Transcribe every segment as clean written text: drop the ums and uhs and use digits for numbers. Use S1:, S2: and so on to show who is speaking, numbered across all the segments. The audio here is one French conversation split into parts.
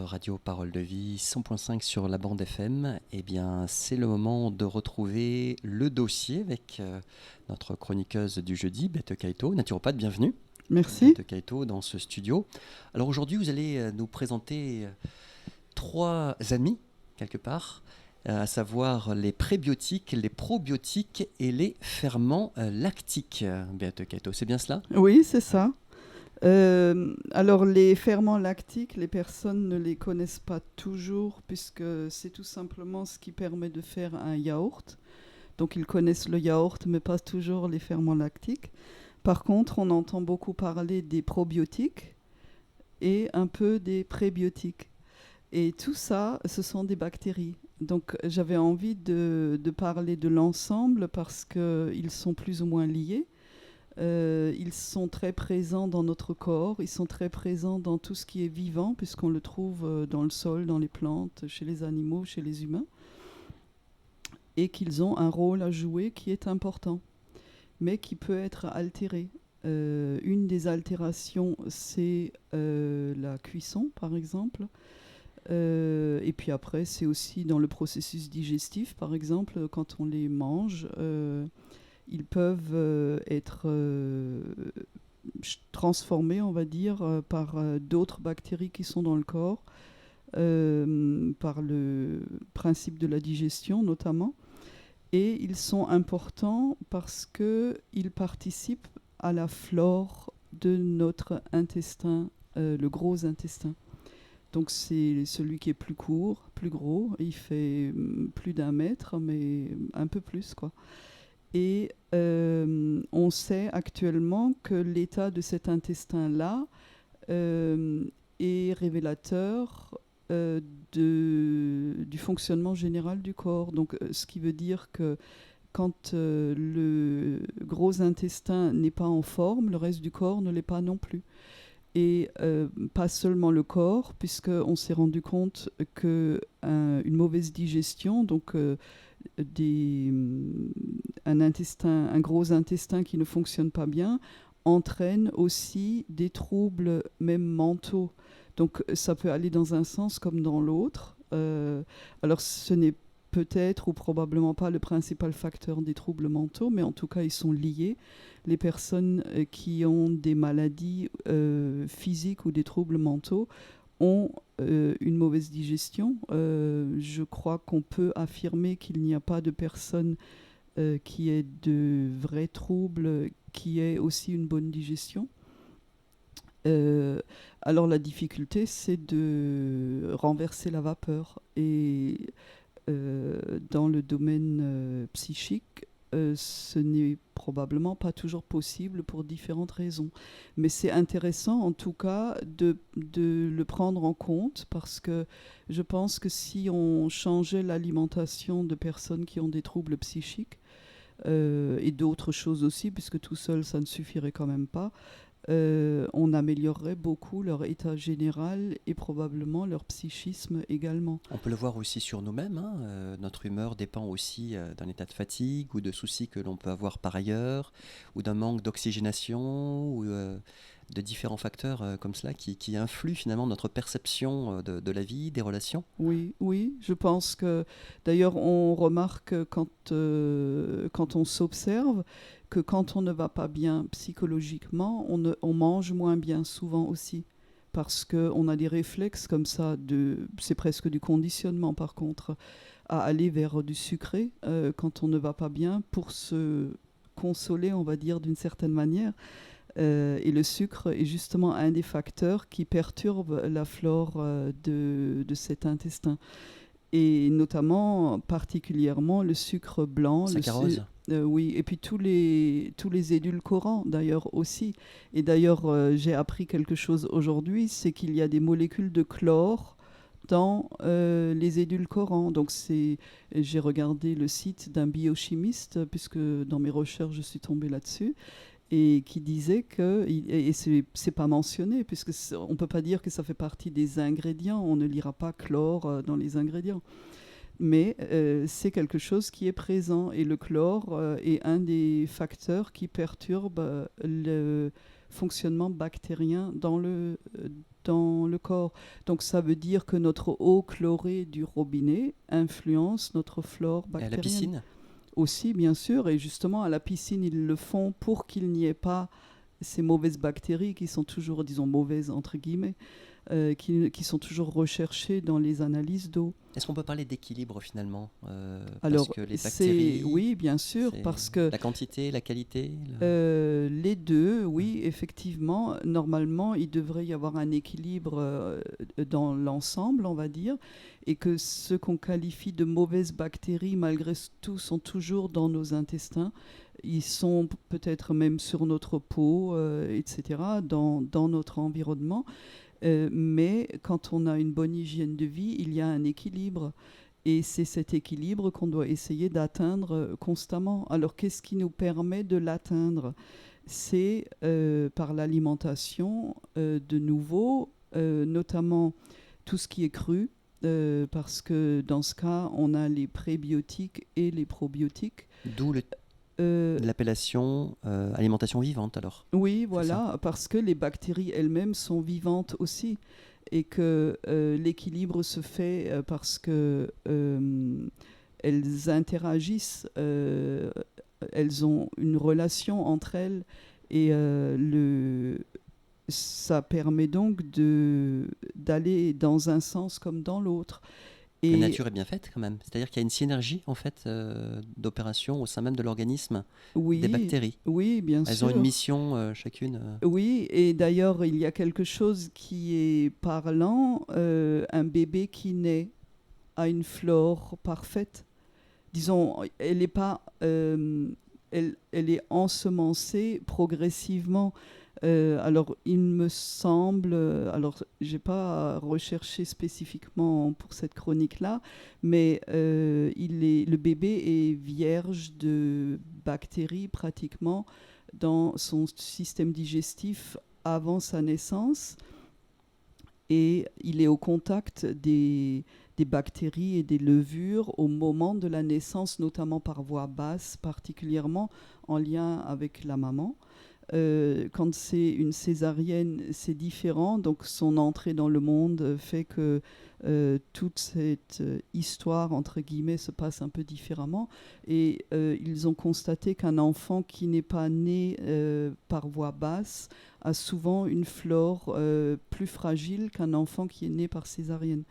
S1: radio Parole de Vie 100.5 sur la bande FM. Eh bien, c'est le moment de retrouver le dossier avec notre chroniqueuse du jeudi, Bette Kaito, naturopathe. Bienvenue.
S2: Merci.
S1: Bette Kaito dans ce studio. Alors aujourd'hui, vous allez nous présenter trois amis, quelque part, à savoir les prébiotiques, les probiotiques et les ferments lactiques. Bette Kaito, c'est bien cela ?
S2: Oui, c'est ça. Alors, les ferments lactiques, les personnes ne les connaissent pas toujours puisque c'est tout simplement ce qui permet de faire un yaourt. Donc, ils connaissent le yaourt, mais pas toujours les ferments lactiques. Par contre, on entend beaucoup parler des probiotiques et un peu des prébiotiques. Et tout ça, ce sont des bactéries. Donc, j'avais envie de parler de l'ensemble parce qu'ils sont plus ou moins liés. Ils sont très présents dans notre corps, ils sont très présents dans tout ce qui est vivant, puisqu'on le trouve dans le sol, dans les plantes, chez les animaux, chez les humains, et qu'ils ont un rôle à jouer qui est important, mais qui peut être altéré. Une des altérations, c'est la cuisson, par exemple. Et puis après, c'est aussi dans le processus digestif, par exemple, quand on les mange. Ils peuvent être transformés, on va dire, par d'autres bactéries qui sont dans le corps, par le principe de la digestion notamment. Et ils sont importants parce qu'ils participent à la flore de notre intestin, le gros intestin. Donc c'est celui qui est plus court, plus gros. Il fait plus d'1 mètre, mais un peu plus, quoi. Et on sait actuellement que l'état de cet intestin-là est révélateur du fonctionnement général du corps. Donc, ce qui veut dire que quand le gros intestin n'est pas en forme, le reste du corps ne l'est pas non plus. Et pas seulement le corps, puisqu'on s'est rendu compte qu'une mauvaise digestion, donc un gros intestin qui ne fonctionne pas bien, entraîne aussi des troubles même mentaux. Donc ça peut aller dans un sens comme dans l'autre. Alors ce n'est peut-être ou probablement pas le principal facteur des troubles mentaux, mais en tout cas ils sont liés. Les personnes qui ont des maladies physiques ou des troubles mentaux ont une mauvaise digestion. Je crois qu'on peut affirmer qu'il n'y a pas de personne qui ait de vrais troubles, qui ait aussi une bonne digestion. Alors la difficulté, c'est de renverser la vapeur. Et dans le domaine psychique, ce n'est probablement pas toujours possible pour différentes raisons. Mais c'est intéressant en tout cas de le prendre en compte parce que je pense que si on changeait l'alimentation de personnes qui ont des troubles psychiques et d'autres choses aussi, puisque tout seul ça ne suffirait quand même pas, on améliorerait beaucoup leur état général et probablement leur psychisme également.
S1: On peut le voir aussi sur nous-mêmes. Notre humeur dépend aussi d'un état de fatigue ou de soucis que l'on peut avoir par ailleurs, ou d'un manque d'oxygénation, ou de différents facteurs comme cela qui influent finalement notre perception de la vie, des relations.
S2: Oui, oui, je pense que d'ailleurs on remarque quand on s'observe que quand on ne va pas bien psychologiquement, on mange moins bien souvent aussi. Parce qu'on a des réflexes comme ça, c'est presque du conditionnement par contre, à aller vers du sucré quand on ne va pas bien pour se consoler, on va dire, d'une certaine manière. Et le sucre est justement un des facteurs qui perturbe la flore de cet intestin. Et notamment, particulièrement, le sucre blanc.
S1: Saccharose.
S2: Oui, et puis tous les édulcorants d'ailleurs aussi. Et d'ailleurs, j'ai appris quelque chose aujourd'hui, c'est qu'il y a des molécules de chlore dans les édulcorants. Donc j'ai regardé le site d'un biochimiste, puisque dans mes recherches, je suis tombée là-dessus, et qui disait que, et c'est pas mentionné, puisque on ne peut pas dire que ça fait partie des ingrédients, on ne lira pas chlore dans les ingrédients. Mais c'est quelque chose qui est présent, et le chlore est un des facteurs qui perturbe le fonctionnement bactérien dans le corps. Donc ça veut dire que notre eau chlorée du robinet influence notre flore
S1: Et à la
S2: bactérienne.
S1: piscine?
S2: Aussi, bien sûr, et justement à la piscine, ils le font pour qu'il n'y ait pas ces mauvaises bactéries qui sont toujours, disons, mauvaises entre guillemets, qui sont toujours recherchées dans les analyses d'eau.
S1: Est-ce qu'on peut parler d'équilibre finalement? Parce
S2: Alors,
S1: que les bactéries,
S2: oui, bien sûr,
S1: c'est
S2: parce que
S1: la quantité, la qualité,
S2: les deux, oui, effectivement, normalement, il devrait y avoir un équilibre dans l'ensemble, on va dire, et que ce qu'on qualifie de mauvaises bactéries, malgré tout, sont toujours dans nos intestins. Ils sont peut-être même sur notre peau, etc., dans notre environnement. Mais quand on a une bonne hygiène de vie, il y a un équilibre. Et c'est cet équilibre qu'on doit essayer d'atteindre constamment. Alors qu'est-ce qui nous permet de l'atteindre? C'est par l'alimentation de nouveau, notamment tout ce qui est cru, parce que dans ce cas, on a les prébiotiques et les probiotiques.
S1: d'où
S2: Euh,
S1: l'appellation alimentation vivante alors.
S2: Oui,
S1: C'est ça?
S2: voilà, parce que les bactéries elles-mêmes sont vivantes aussi et que l'équilibre se fait parce que elles interagissent, elles ont une relation entre elles et ça permet donc d'aller dans un sens comme dans l'autre.
S1: La
S2: Et
S1: nature est bien faite quand même. C'est-à-dire qu'il y a une synergie en fait d'opération au sein même de l'organisme des
S2: oui,
S1: bactéries.
S2: oui, bien
S1: Elles ont une
S2: sûr.
S1: mission chacune.
S2: Oui, et d'ailleurs, il y a quelque chose qui est parlant. Un bébé qui naît a une flore parfaite. Disons, elle est pas, elle est ensemencée progressivement. Alors, il me semble, alors, j'ai pas recherché spécifiquement pour cette chronique-là, mais le bébé est vierge de bactéries pratiquement dans son système digestif avant sa naissance et il est au contact des bactéries et des levures au moment de la naissance, notamment par voie basse, particulièrement en lien avec la maman. Quand c'est une césarienne, c'est différent. Donc son entrée dans le monde fait que toute cette histoire, entre guillemets, se passe un peu différemment. Et ils ont constaté qu'un enfant qui n'est pas né par voie basse a souvent une flore plus fragile qu'un enfant qui est né par césarienne.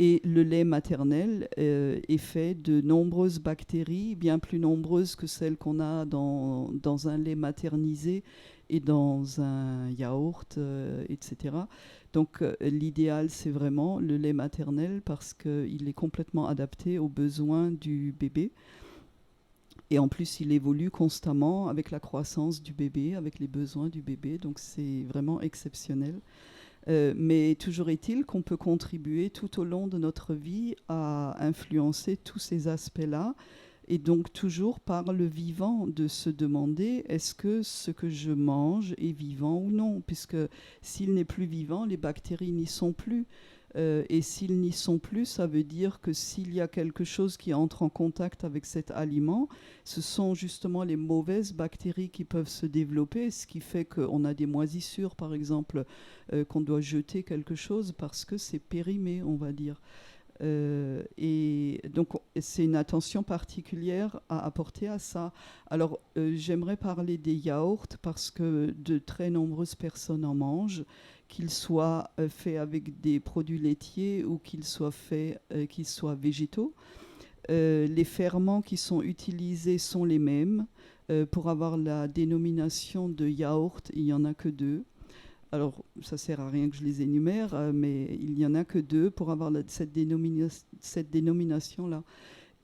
S2: Et le lait maternel est fait de nombreuses bactéries, bien plus nombreuses que celles qu'on a dans un lait maternisé et dans un yaourt, etc. Donc l'idéal, c'est vraiment le lait maternel parce qu'il est complètement adapté aux besoins du bébé. Et en plus, il évolue constamment avec la croissance du bébé, avec les besoins du bébé. Donc c'est vraiment exceptionnel. Mais toujours est-il qu'on peut contribuer tout au long de notre vie à influencer tous ces aspects-là. Et donc toujours par le vivant de se demander est-ce que ce que je mange est vivant ou non, puisque s'il n'est plus vivant, les bactéries n'y sont plus. Et s'ils n'y sont plus, ça veut dire que s'il y a quelque chose qui entre en contact avec cet aliment, ce sont justement les mauvaises bactéries qui peuvent se développer, ce qui fait qu'on a des moisissures, par exemple, qu'on doit jeter quelque chose parce que c'est périmé, on va dire. Et donc, c'est une attention particulière à apporter à ça. Alors, j'aimerais parler des yaourts parce que de très nombreuses personnes en mangent, qu'ils soient faits avec des produits laitiers ou qu'ils soient végétaux. Les ferments qui sont utilisés sont les mêmes. Pour avoir la dénomination de yaourt, il n'y en a que deux. Alors, ça ne sert à rien que je les énumère, mais il n'y en a que deux pour avoir cette dénomination-là.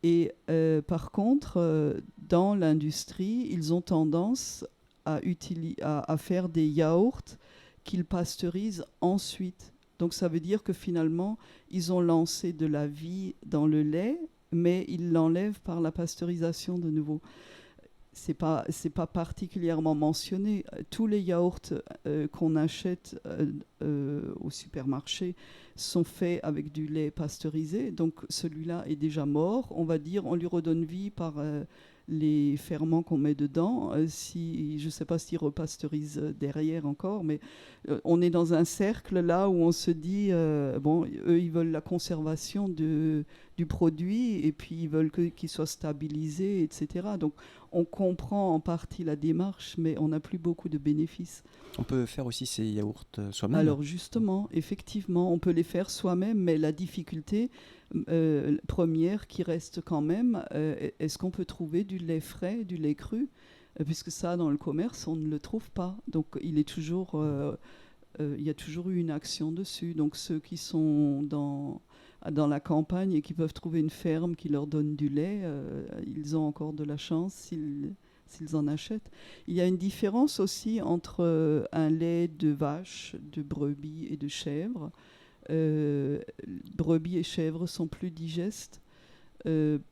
S2: Et par contre, dans l'industrie, ils ont tendance à faire des yaourts qu'ils pasteurisent ensuite. Donc ça veut dire que finalement, ils ont lancé de la vie dans le lait, mais ils l'enlèvent par la pasteurisation de nouveau. C'est pas particulièrement mentionné. Tous les yaourts qu'on achète au supermarché sont faits avec du lait pasteurisé. Donc celui-là est déjà mort. On va dire, on lui redonne vie par les ferments qu'on met dedans. Je ne sais pas s'ils repasteurisent derrière encore, mais on est dans un cercle là où on se dit, eux, ils veulent la conservation du produit et puis ils veulent qu'il soit stabilisé, etc. Donc, on comprend en partie la démarche, mais on n'a plus beaucoup de bénéfices.
S1: On peut faire aussi ces yaourts soi-même?
S2: Alors justement, effectivement, on peut les faire soi-même, mais la difficulté première qui reste quand même, est-ce qu'on peut trouver du lait frais, du lait cru, puisque ça, dans le commerce, on ne le trouve pas. Donc il y a toujours eu une action dessus. Donc ceux qui sont dans la campagne et qui peuvent trouver une ferme qui leur donne du lait, ils ont encore de la chance s'ils en achètent. Il y a une différence aussi entre un lait de vache, de brebis et de chèvre. Brebis et chèvres sont plus digestes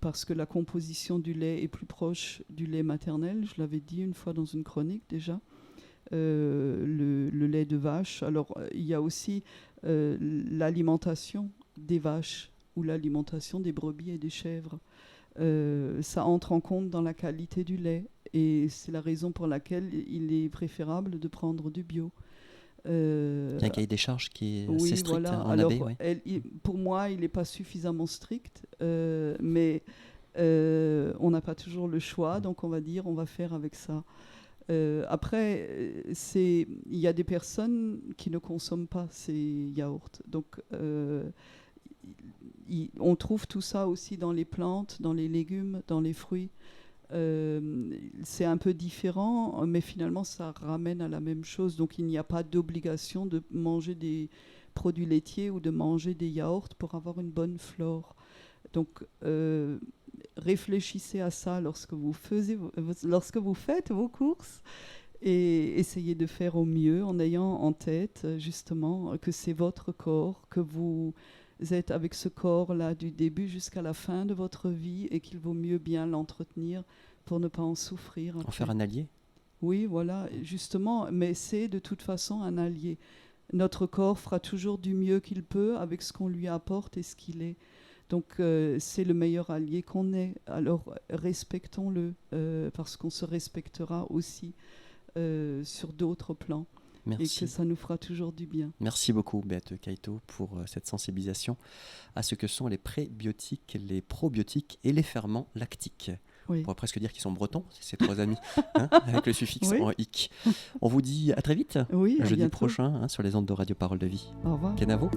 S2: parce que la composition du lait est plus proche du lait maternel. Je l'avais dit une fois dans une chronique déjà. Le lait de vache. Alors, il y a aussi l'alimentation des vaches ou l'alimentation des brebis et des chèvres. Ça entre en compte dans la qualité du lait et c'est la raison pour laquelle il est préférable de prendre du bio.
S1: Il y a un cahier des charges qui est assez strict en
S2: Alors,
S1: AB.
S2: pour moi, il n'est pas suffisamment strict, mais on n'a pas toujours le choix, donc on va dire on va faire avec ça. Après, il y a des personnes qui ne consomment pas ces yaourts. Donc, on trouve tout ça aussi dans les plantes, dans les légumes, dans les fruits. C'est un peu différent, mais finalement, ça ramène à la même chose. Donc, il n'y a pas d'obligation de manger des produits laitiers ou de manger des yaourts pour avoir une bonne flore. Donc, réfléchissez à ça lorsque vous faites vos courses et essayez de faire au mieux en ayant en tête justement que c'est votre corps, que vous êtes avec ce corps-là du début jusqu'à la fin de votre vie et qu'il vaut mieux bien l'entretenir pour ne pas en souffrir.
S1: En faire un allié?
S2: Oui, voilà, justement, mais c'est de toute façon un allié. Notre corps fera toujours du mieux qu'il peut avec ce qu'on lui apporte et ce qu'il est. Donc, c'est le meilleur allié qu'on ait. Alors, respectons-le, parce qu'on se respectera aussi sur d'autres plans.
S1: Merci.
S2: Et que ça nous fera toujours du bien.
S1: Merci beaucoup, Béate Kaito, pour cette sensibilisation à ce que sont les prébiotiques, les probiotiques et les ferments lactiques.
S2: Oui.
S1: On pourrait presque dire qu'ils sont bretons, ces trois amis, avec le suffixe
S2: oui.
S1: en ic. On vous dit à très vite,
S2: oui,
S1: jeudi prochain, sur les ondes de Radio Parole de Vie.
S2: Au revoir.
S1: Kenavo.